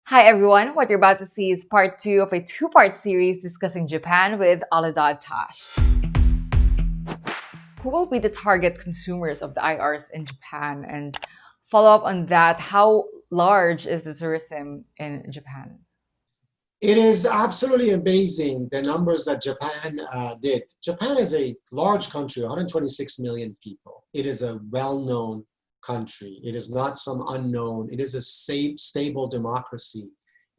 Hi everyone, what you're about to see is part two of a two-part series discussing Japan with Alidad Tash. Who will be the target consumers of the IRs in Japan? And follow up on that, how large is the tourism in Japan? It is absolutely amazing the numbers that Japan did. Japan is a large country, 126 million people. It is a well-known country. It is not some unknown. It is a safe, stable democracy.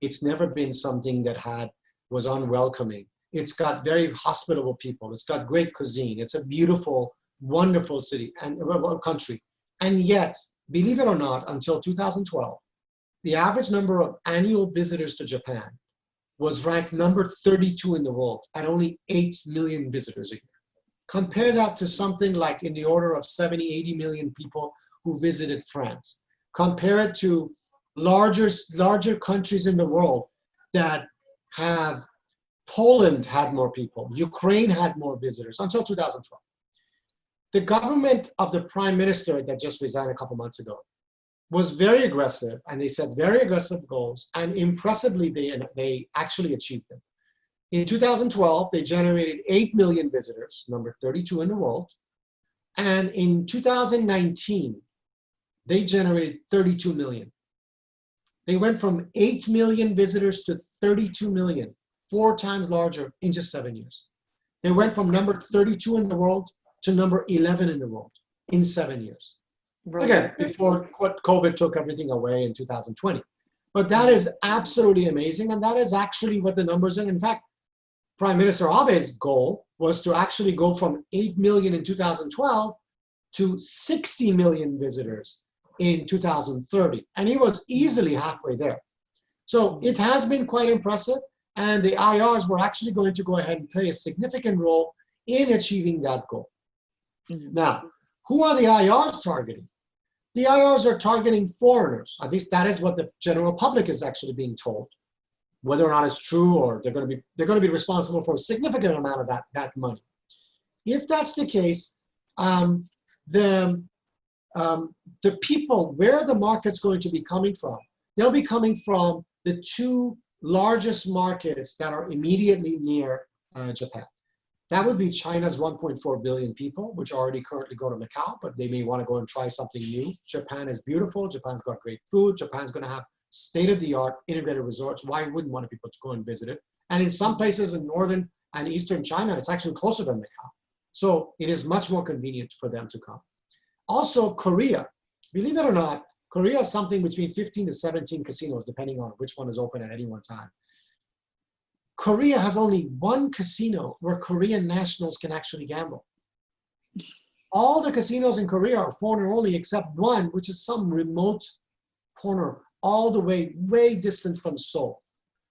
It's never been something that was unwelcoming. It's got very hospitable people. It's got great cuisine. It's a beautiful, wonderful city and country. And yet, believe it or not, until 2012, the average number of annual visitors to Japan was ranked number 32 in the world at only 8 million visitors a year. Compare that to something like in the order of 70, 80 million people who visited France. Compare it to larger countries in the world that have, Poland had more people, Ukraine had more visitors until 2012. The government of the prime minister that just resigned a couple months ago was very aggressive, and they set very aggressive goals, and impressively they actually achieved them. In 2012, they generated 8 million visitors, number 32 in the world, and in 2019, they generated 32 million. They went from 8 million visitors to 32 million, 4 times larger in just 7 years. They went from number 32 in the world to number 11 in the world in 7 years. Again, before COVID took everything away in 2020. But that is absolutely amazing, and that is actually what the numbers are. In fact, Prime Minister Abe's goal was to actually go from 8 million in 2012 to 60 million visitors in 2030, and he was easily halfway there. So it has been quite impressive, and the IRs were actually going to go ahead and play a significant role in achieving that goal. Now, who are the IRs targeting? The IRs are targeting foreigners. At least that is what the general public is actually being told. Whether or not it's true, or they're going to be responsible for a significant amount of that money. If that's the case, the people, where the market's going to be coming from, they'll be coming from the two largest markets that are immediately near Japan. That would be China's 1.4 billion people, which already currently go to Macau, but they may want to go and try something new. Japan is beautiful. Japan's got great food. Japan's going to have state-of-the-art integrated resorts. Why wouldn't want people to go and visit it? And in some places in northern and eastern China, it's actually closer than Macau. So it is much more convenient for them to come. Also, Korea. Believe it or not, Korea has something between 15 to 17 casinos, depending on which one is open at any one time. Korea has only one casino where Korean nationals can actually gamble. All the casinos in Korea are foreigner only except one, which is some remote corner all the way distant from Seoul.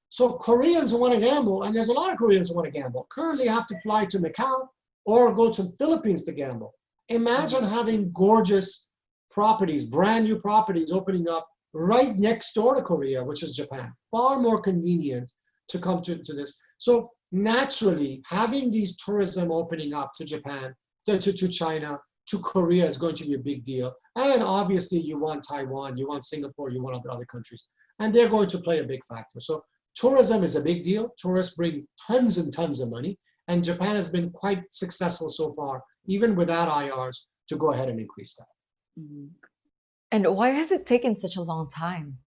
So Koreans who want to gamble, and there's a lot of Koreans who want to gamble, currently have to fly to Macau or go to the Philippines to gamble. Imagine having gorgeous properties, brand new properties opening up right next door to Korea, which is Japan. Far more convenient to come to this. So naturally, having these tourism opening up to Japan, to China, to Korea is going to be a big deal. And obviously you want Taiwan, you want Singapore, you want other countries. And they're going to play a big factor. So tourism is a big deal. Tourists bring tons and tons of money. And Japan has been quite successful so far, even without IRs, to go ahead and increase that. Mhm. And why has it taken such a long time?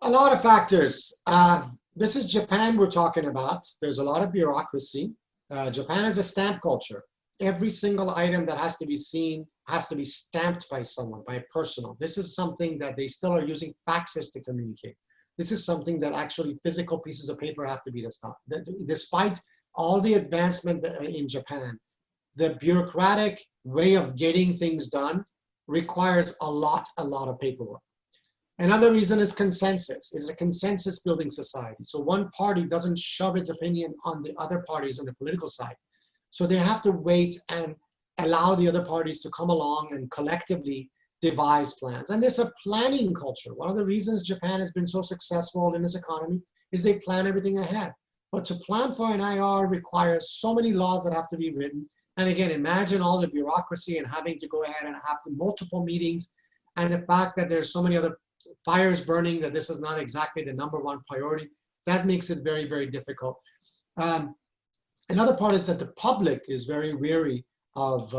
A lot of factors. This is Japan we're talking about. There's a lot of bureaucracy. Japan is a stamp culture. Every single item that has to be seen has to be stamped by someone, by a personal. This is something that they still are using faxes to communicate. This is something that actually physical pieces of paper have to be stamped. Despite all the advancement in Japan, the bureaucratic way of getting things done requires a lot of paperwork. Another reason is consensus. It is a consensus building society. So one party doesn't shove its opinion on the other parties on the political side. So they have to wait and allow the other parties to come along and collectively devise plans. And there's a planning culture. One of the reasons Japan has been so successful in its economy is they plan everything ahead. But to plan for an IR requires so many laws that have to be written. And again, imagine all the bureaucracy and having to go ahead and have multiple meetings, and the fact that there's so many other fires burning, that this is not exactly the number one priority. That makes it very, very difficult. Um, Another part is that the public is very weary of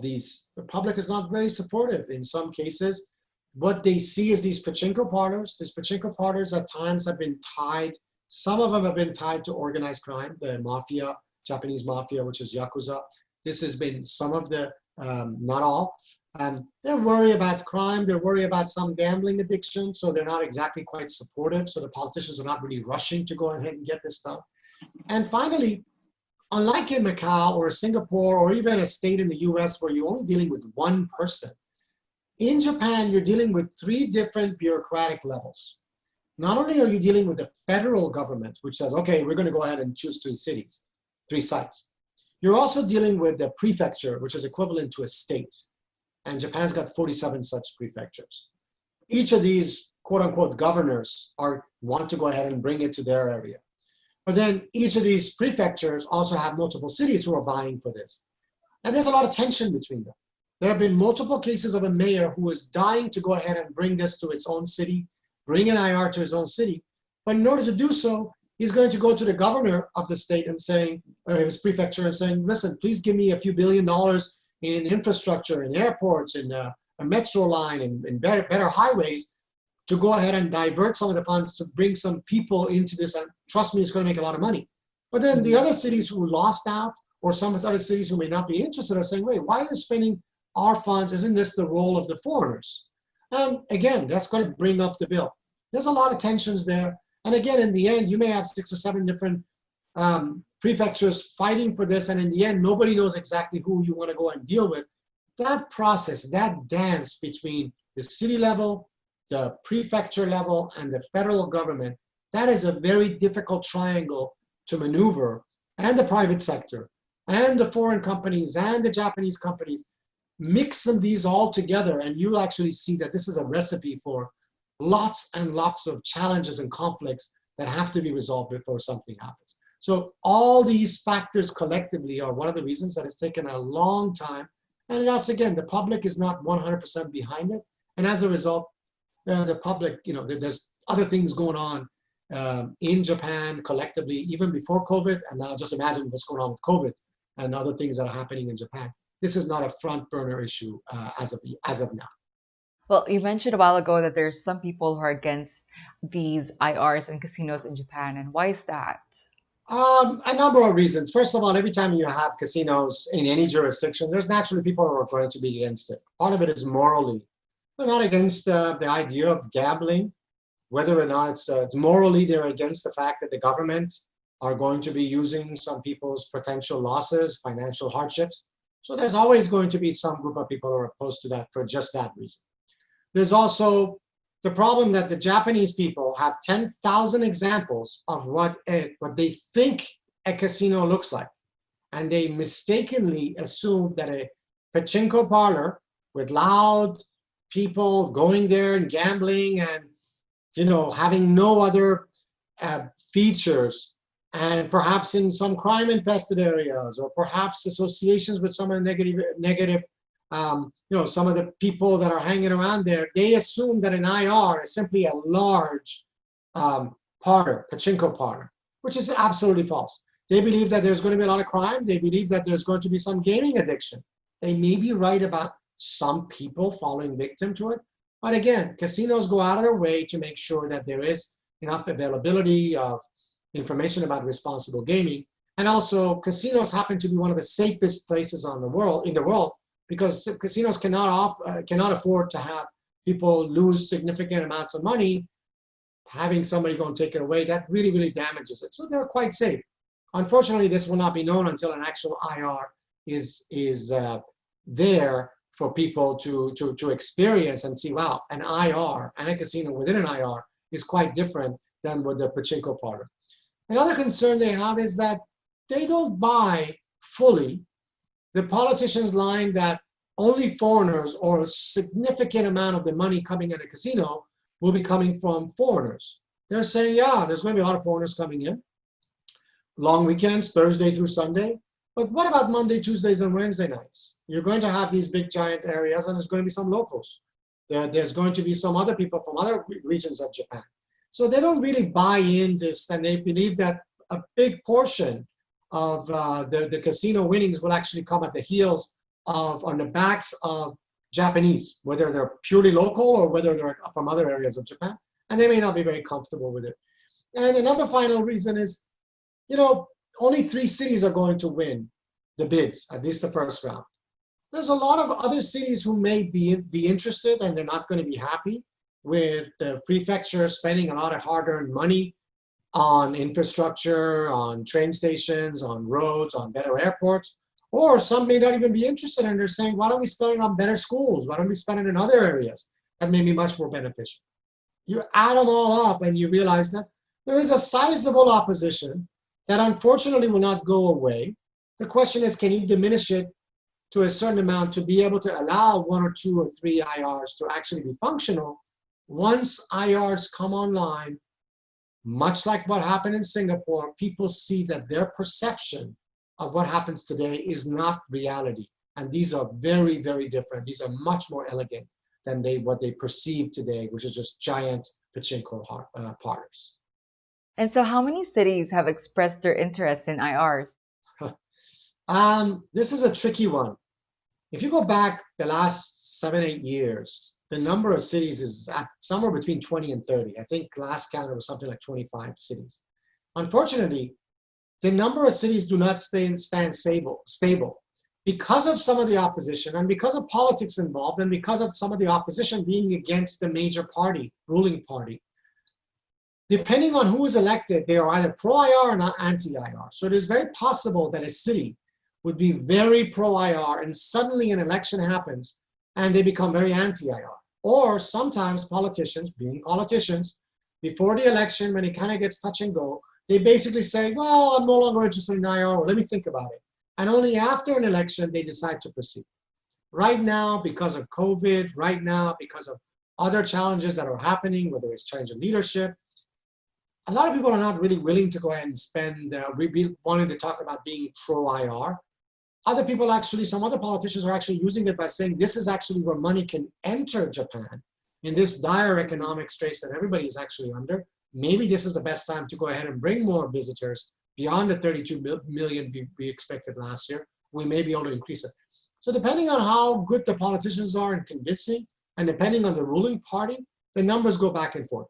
these. The public is not very supportive in some cases. What they see is these pachinko parlors. These pachinko parlors at times have been tied. Some of them have been tied to organized crime, the mafia, Japanese mafia, which is Yakuza. This has been some of the, not all. They're worried about crime. They're worried about some gambling addiction. So they're not exactly quite supportive. So the politicians are not really rushing to go ahead and get this stuff. And finally, unlike in Macau or Singapore or even a state in the US where you're only dealing with one person, in Japan, you're dealing with three different bureaucratic levels. Not only are you dealing with the federal government, which says, okay, we're going to go ahead and choose three sites. You're also dealing with the prefecture, which is equivalent to a state. And Japan's got 47 such prefectures. Each of these quote unquote governors want to go ahead and bring it to their area. But then each of these prefectures also have multiple cities who are vying for this. And there's a lot of tension between them. There have been multiple cases of a mayor who is dying to go ahead and bring this to its own city, bring an IR to his own city. But in order to do so, he's going to go to the governor of the state and saying, his prefecture, and saying, listen, please give me a few $1 billion in infrastructure, in airports, in a metro line, in better highways, to go ahead and divert some of the funds to bring some people into this. And trust me, it's going to make a lot of money. But then the other cities who lost out, or some other cities who may not be interested, are saying, wait, why are you spending our funds? Isn't this the role of the foreigners? And again, that's going to bring up the bill. There's a lot of tensions there. And again, in the end, you may have 6 or 7 different prefectures fighting for this. And in the end, nobody knows exactly who you want to go and deal with. That process, that dance between the city level, the prefecture level, and the federal government, that is a very difficult triangle to maneuver. And the private sector, and the foreign companies, and the Japanese companies, mix these all together, and you'll actually see that this is a recipe for lots and lots of challenges and conflicts that have to be resolved before something happens. So all these factors collectively are one of the reasons that it's taken a long time. And that's, again, the public is not 100% behind it. And as a result, the public, there's other things going on in Japan collectively, even before COVID. And now just imagine what's going on with COVID and other things that are happening in Japan. This is not a front burner issue as of now. Well, you mentioned a while ago that there's some people who are against these IRs and casinos in Japan, and why is that? A number of reasons. First of all, every time you have casinos in any jurisdiction, there's naturally people who are going to be against it. Part of it is morally. They're not against the idea of gambling, whether or not it's morally, they're against the fact that the government are going to be using some people's potential losses, financial hardships. So there's always going to be some group of people who are opposed to that for just that reason. There's also the problem that the Japanese people have 10,000 examples of what they think a casino looks like. And they mistakenly assume that a pachinko parlor with loud people going there and gambling and, having no other features, and perhaps in some crime-infested areas, or perhaps associations with some of the negative, some of the people that are hanging around there, they assume that an IR is simply a large pachinko parlor, which is absolutely false. They believe that there's going to be a lot of crime. They believe that there's going to be some gaming addiction. They may be right about some people falling victim to it. But again, casinos go out of their way to make sure that there is enough availability of information about responsible gaming. And also, casinos happen to be one of the safest places in the world, because casinos cannot afford to have people lose significant amounts of money. Having somebody go and take it away, that really, really damages it. So they're quite safe. Unfortunately, this will not be known until an actual IR is there for people to experience and see, wow, an IR and a casino within an IR is quite different than with the pachinko parlor. Another concern they have is that they don't buy fully the politicians' line that only foreigners, or a significant amount of the money coming in a casino, will be coming from foreigners. They're saying, yeah, there's going to be a lot of foreigners coming in. Long weekends, Thursday through Sunday. But what about Monday, Tuesdays, and Wednesday nights? You're going to have these big giant areas, and there's going to be some locals. There's going to be some other people from other regions of Japan. So they don't really buy in this, and they believe that a big portion of the casino winnings will actually come at the heels of, on the backs of Japanese, whether they're purely local or whether they're from other areas of Japan, and they may not be very comfortable with it. And another final reason is, only 3 cities are going to win the bids, at least the first round. There's a lot of other cities who may be interested, and they're not going to be happy with the prefecture spending a lot of hard-earned money on infrastructure, on train stations, on roads, on better airports. Or some may not even be interested, and they're saying, why don't we spend it on better schools? Why don't we spend it in other areas that may be much more beneficial? You add them all up and you realize that there is a sizable opposition that unfortunately will not go away. The question is, can you diminish it to a certain amount to be able to allow 1 or 2 or 3 IRs to actually be functional? Once IRs come online, much like what happened in Singapore, people see that their perception of what happens today is not reality. And these are very, very different. These are much more elegant than what they perceive today, which is just giant pachinko parlors. And so how many cities have expressed their interest in IRs? This is a tricky one. If you go back the last 7, 8 years, the number of cities is at somewhere between 20 and 30. I think last count it was something like 25 cities. Unfortunately, the number of cities do not stand stable because of some of the opposition, and because of politics involved, and because of some of the opposition being against the major party, ruling party. Depending on who is elected, they are either pro-IR or anti-IR. So it is very possible that a city would be very pro-IR and suddenly an election happens and they become very anti-IR. Or sometimes politicians, being politicians, before the election, when it kind of gets touch and go, they basically say, well, I'm no longer interested in IR, or let me think about it. And only after an election, they decide to proceed. Right now, because of COVID, right now, because of other challenges that are happening, whether it's change of leadership, a lot of people are not really willing to go ahead and spend, wanting to talk about being pro-IR. Other people actually, some other politicians are actually using it by saying this is actually where money can enter Japan in this dire economic straits that everybody is actually under. Maybe this is the best time to go ahead and bring more visitors beyond the 32 million we expected last year. We may be able to increase it. So depending on how good the politicians are in convincing, and depending on the ruling party, the numbers go back and forth.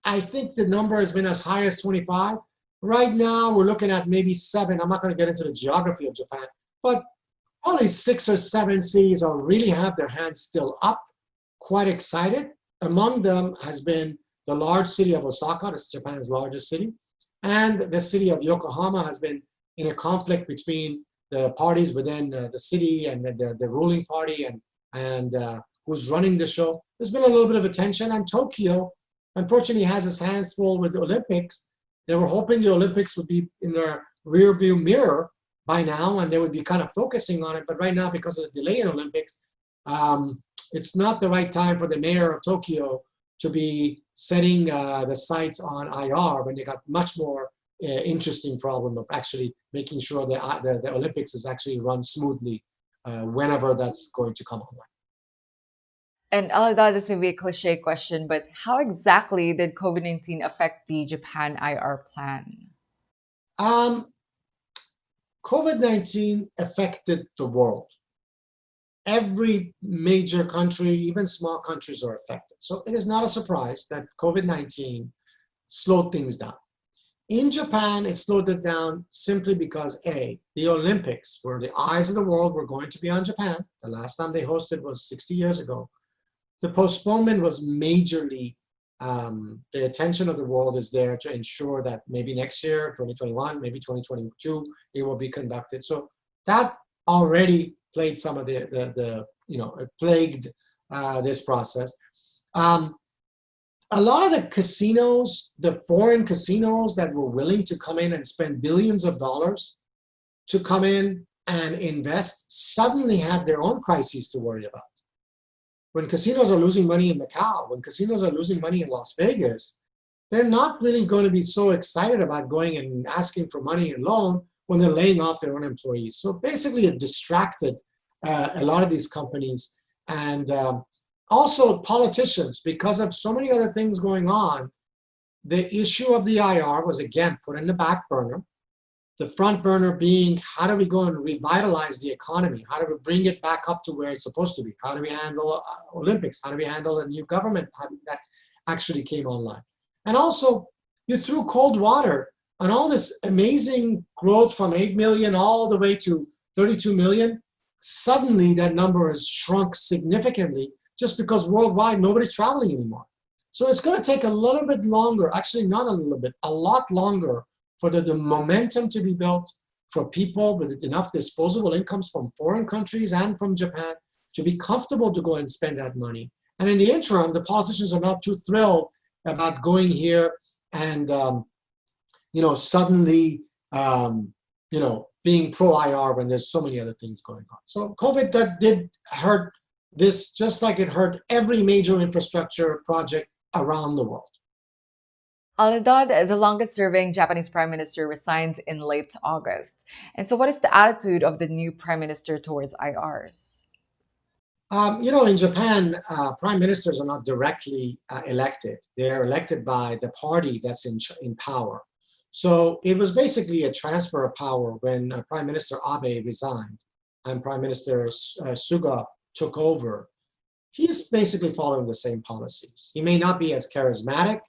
I think the number has been as high as 25. Right now, we're looking at maybe 7. I'm not going to get into the geography of Japan, but only 6 or 7 cities are really have their hands still up, quite excited. Among them has been the large city of Osaka, that's Japan's largest city, and the city of Yokohama has been in a conflict between the parties within the city and the ruling party and who's running the show. There's been a little bit of attention, and Tokyo, unfortunately, has its hands full with the Olympics. They were hoping the Olympics would be in their rear view mirror by now, and they would be kind of focusing on it. But right now, because of the delay in Olympics, it's not the right time for the mayor of Tokyo to be setting the sights on IR when they got much more interesting problem of actually making sure that the Olympics is actually run smoothly whenever that's going to come online. And Alidad, this may be a cliche question, but how exactly did COVID-19 affect the Japan IR plan? COVID-19 affected the world. Every major country, even small countries, are affected. So it is not a surprise that COVID-19 slowed things down. In Japan, it slowed it down simply because A, the Olympics, where the eyes of the world were going to be on Japan. The last time they hosted was 60 years ago. The postponement was majorly, the attention of the world is there to ensure that maybe next year, 2021, maybe 2022, it will be conducted. So that already played some of it plagued this process. A lot of the casinos, the foreign casinos that were willing to come in and spend billions of dollars to come in and invest suddenly had their own crises to worry about. When casinos are losing money in Macau, when casinos are losing money in Las Vegas, they're not really going to be so excited about going and asking for money and loan when they're laying off their own employees. So basically it distracted a lot of these companies, and Also, politicians, because of so many other things going on, the issue of the IR was again put in the back burner. The front burner being, how do we go and revitalize the economy? How do we bring it back up to where it's supposed to be? How do we handle Olympics? How do we handle a new government that actually came online? And also, you threw cold water on all this amazing growth from 8 million all the way to 32 million. Suddenly, that number has shrunk significantly just because worldwide nobody's traveling anymore. So it's going to take a little bit longer, actually not a little bit, a lot longer for the momentum to be built for people with enough disposable incomes from foreign countries and from Japan to be comfortable to go and spend that money. And in the interim, the politicians are not too thrilled about going here and suddenly being pro-IR when there's so many other things going on. So COVID that did hurt this just like it hurt every major infrastructure project around the world. Alidad, the longest serving Japanese prime minister, resigns in late August. And so, what is the attitude of the new prime minister towards IRs? In Japan, prime ministers are not directly elected. They're elected by the party that's in power. So it was basically a transfer of power when Prime Minister Abe resigned and Prime Minister Suga took over. He's basically following the same policies. He may not be as charismatic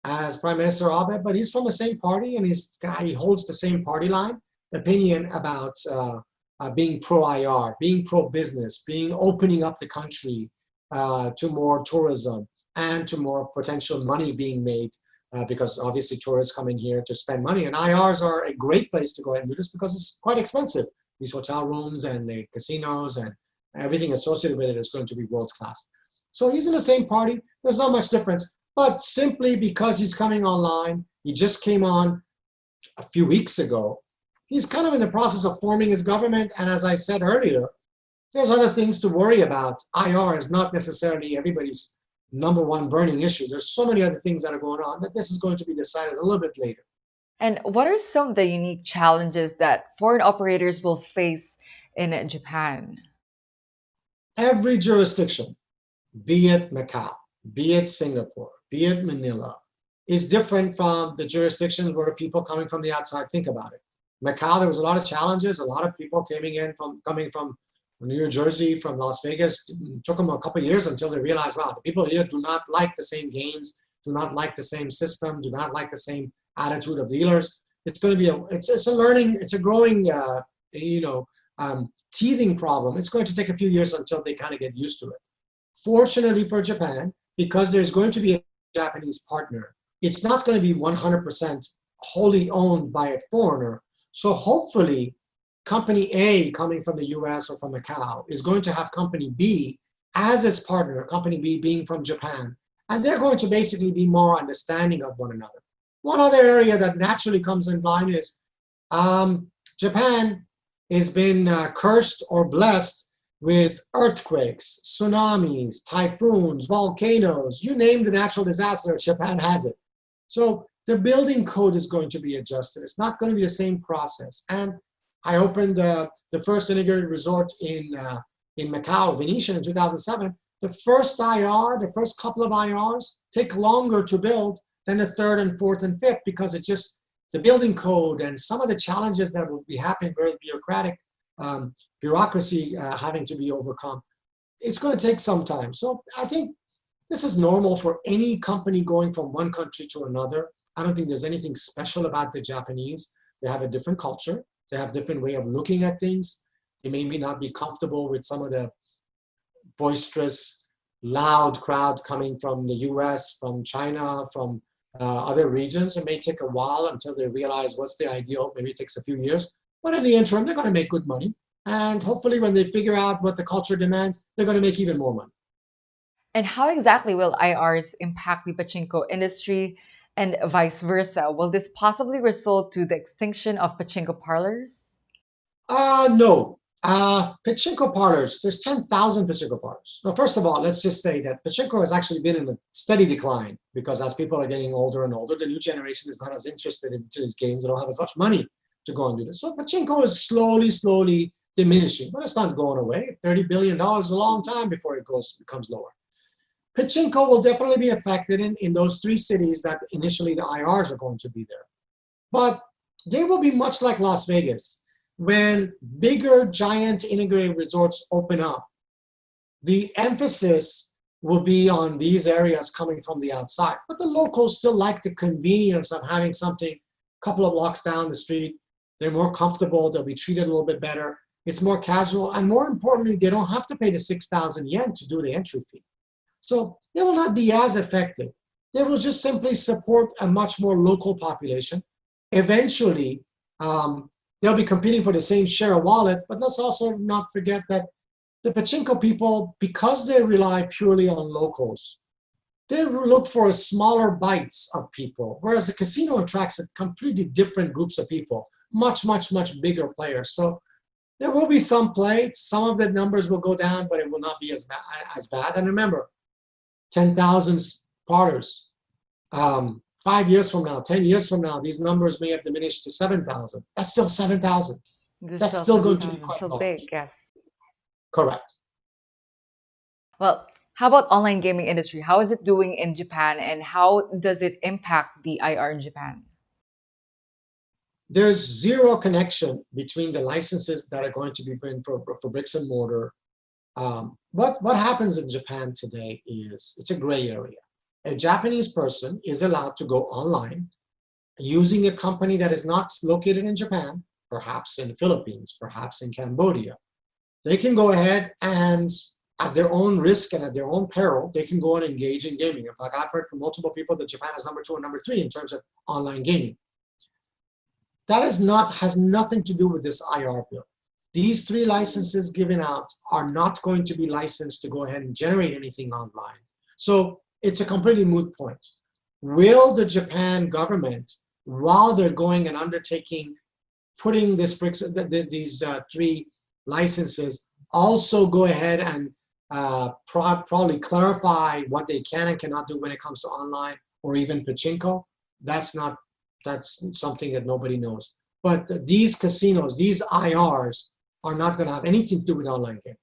as Prime Minister Abe, but he's from the same party and he holds the same party line, opinion about being pro-IR, being pro-business, opening up the country to more tourism and to more potential money being made because obviously tourists come in here to spend money. And IRs are a great place to go ahead and do this because it's quite expensive. These hotel rooms and the casinos and everything associated with it is going to be world class. So he's in the same party. There's not much difference. But simply because he's coming online, he just came on a few weeks ago, he's kind of in the process of forming his government. And as I said earlier, there's other things to worry about. IR is not necessarily everybody's number one burning issue. There's so many other things that are going on that this is going to be decided a little bit later. And what are some of the unique challenges that foreign operators will face in Japan? Every jurisdiction, be it Macau, be it Singapore, be it Manila, is different from the jurisdictions where people coming from the outside think about it. Macau, there was a lot of challenges. A lot of people coming from New Jersey, from Las Vegas. It took them a couple of years until they realized, wow, the people here do not like the same games, do not like the same system, do not like the same attitude of dealers. It's going to be it's a growing, teething problem. It's going to take a few years until they kind of get used to it. Fortunately for Japan, because there's going to be a Japanese partner, it's not going to be 100% wholly owned by a foreigner. So hopefully, Company A coming from the US or from Macau is going to have Company B as its partner, Company B being from Japan. And they're going to basically be more understanding of one another. One other area that naturally comes in line is Japan has been cursed or blessed with earthquakes, tsunamis, typhoons, volcanoes, you name the natural disaster, Japan has it. So the building code is going to be adjusted. It's not going to be the same process. And I opened the first integrated resort in Macau, Venetian, in 2007. The first couple of IRs take longer to build than the third and fourth and fifth because the building code and some of the challenges that will be happening, very bureaucratic, bureaucracy having to be overcome. It's going to take some time. So I think this is normal for any company going from one country to another. I don't think there's anything special about the Japanese. They have a different culture. They have a different way of looking at things. They may not be comfortable with some of the boisterous, loud crowd coming from the US, from China, from other regions. It may take a while until they realize what's the ideal. Maybe it takes a few years. But in the interim, they're going to make good money. And hopefully when they figure out what the culture demands, they're going to make even more money. And how exactly will IRs impact the pachinko industry and vice versa? Will this possibly result to the extinction of pachinko parlors? No. Pachinko parlors, there's 10,000 pachinko parlors. Now, first of all, let's just say that pachinko has actually been in a steady decline because as people are getting older and older, the new generation is not as interested in these games. They don't have as much money to go and do this. So pachinko is slowly diminishing, but it's not going away. $30 billion is a long time before it becomes lower. Pachinko will definitely be affected in those three cities that initially the IRs are going to be there. But they will be much like Las Vegas. When bigger, giant integrated resorts open up, the emphasis will be on these areas coming from the outside. But the locals still like the convenience of having something a couple of blocks down the street. They're more comfortable. They'll be treated a little bit better. It's more casual. And more importantly, they don't have to pay the 6,000 yen to do the entry fee. So they will not be as effective. They will just simply support a much more local population. Eventually, they'll be competing for the same share of wallet, but let's also not forget that the Pachinko people, because they rely purely on locals, they look for smaller bites of people, whereas the casino attracts a completely different groups of people, much, much, much bigger players. So there will be some play. Some of the numbers will go down, but it will not be as bad. And remember, 10,000 partners. 5 years from now, 10 years from now, these numbers may have diminished to 7,000. That's still 7,000. This That's still still going to be 7,000, quite so big, large. yes. Correct. Well, how about online gaming industry? How is it doing in Japan, and how does it impact the IR in Japan? There's zero connection between the licenses that are going to be put for bricks and mortar. What happens in Japan today is it's a gray area. A Japanese person is allowed to go online using a company that is not located in Japan, perhaps in the Philippines, perhaps in Cambodia. They can go ahead and at their own risk and at their own peril, they can go and engage in gaming. In fact, I've heard from multiple people that Japan is number 2 and number 3 in terms of online gaming. That has nothing to do with this IR bill. These 3 licenses given out are not going to be licensed to go ahead and generate anything online. So it's a completely moot point. Will the Japan government, while they're going and undertaking, putting these 3 licenses, also go ahead and probably clarify what they can and cannot do when it comes to online or even Pachinko? That's something that nobody knows. But these casinos, these IRs, are not going to have anything to do with online gaming.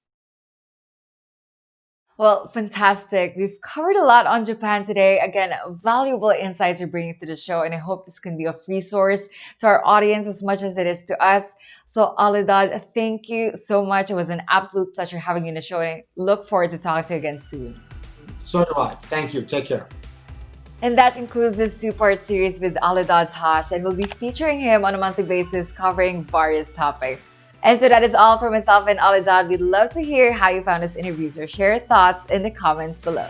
Well, fantastic. We've covered a lot on Japan today. Again, valuable insights you're bringing to the show, and I hope this can be of resource to our audience as much as it is to us. So, Alidad, thank you so much. It was an absolute pleasure having you in the show, and I look forward to talking to you again soon. So do I. Thank you. Take care. And that concludes this 2-part series with Alidad Tash, and we'll be featuring him on a monthly basis covering various topics. And so that is all for myself and Alidad. We'd love to hear how you found this interview, so share your thoughts in the comments below.